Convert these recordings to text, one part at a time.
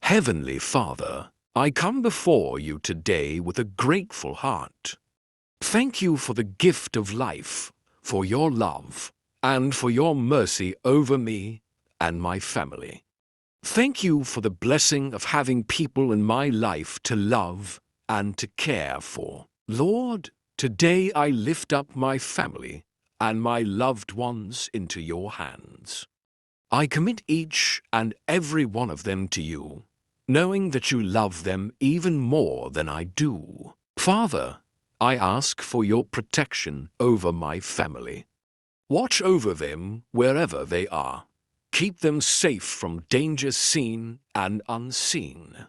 Heavenly Father, I come before you today with a grateful heart. Thank you for the gift of life, for your love, and for your mercy over me and my family. Thank you for the blessing of having people in my life to love and to care for. Lord, today I lift up my family and my loved ones into your hands. I commit each and every one of them to you, knowing that you love them even more than I do. Father, I ask for your protection over my family. Watch over them wherever they are. Keep them safe from danger seen and unseen.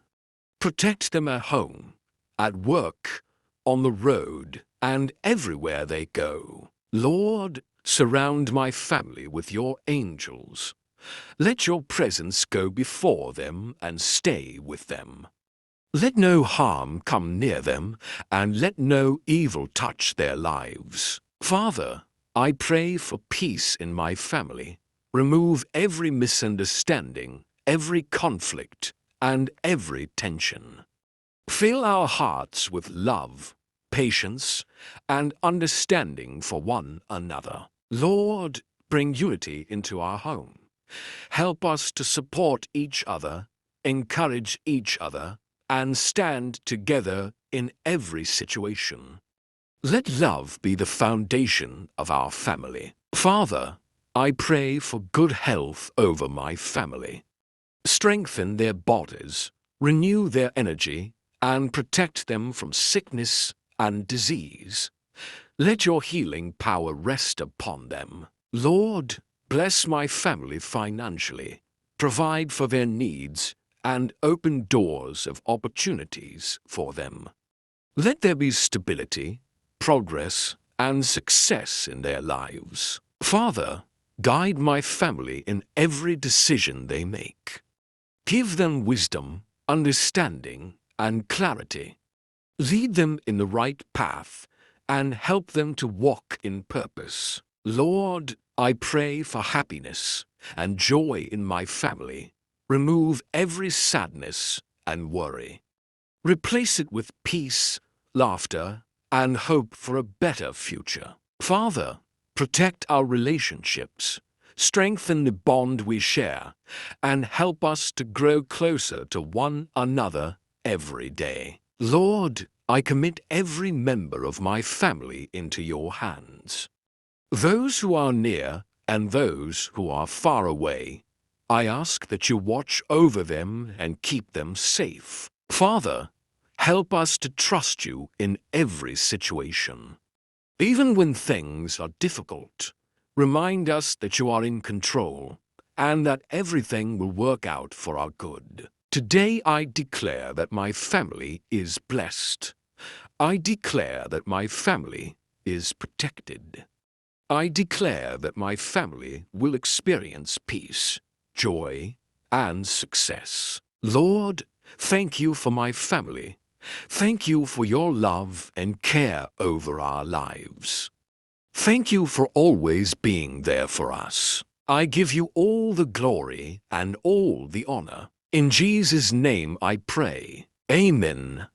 Protect them at home, at work, on the road, and everywhere they go. Lord, surround my family with your angels. Let your presence go before them and stay with them. Let no harm come near them, and let no evil touch their lives. Father, I pray for peace in my family. Remove every misunderstanding, every conflict, and every tension. Fill our hearts with love, patience, and understanding for one another. Lord, bring unity into our home. Help us to support each other, encourage each other, and stand together in every situation. Let love be the foundation of our family. Father, I pray for good health over my family. Strengthen their bodies, renew their energy, and protect them from sickness and disease. Let your healing power rest upon them. Lord, bless my family financially, provide for their needs, and open doors of opportunities for them. Let there be stability, progress, and success in their lives. Father, guide my family in every decision they make. Give them wisdom, understanding, and clarity. Lead them in the right path and help them to walk in purpose. Lord, I pray for happiness and joy in my family. Remove every sadness and worry. Replace it with peace, laughter, and hope for a better future. Father, protect our relationships, strengthen the bond we share, and help us to grow closer to one another every day. Lord, I commit every member of my family into your hands. Those who are near and those who are far away, I ask that you watch over them and keep them safe. Father, help us to trust you in every situation. Even when things are difficult, remind us that you are in control and that everything will work out for our good. Today I declare that my family is blessed. I declare that my family is protected. I declare that my family will experience peace, joy, and success. Lord, thank you for my family. Thank you for your love and care over our lives. Thank you for always being there for us. I give you all the glory and all the honor. In Jesus' name I pray. Amen.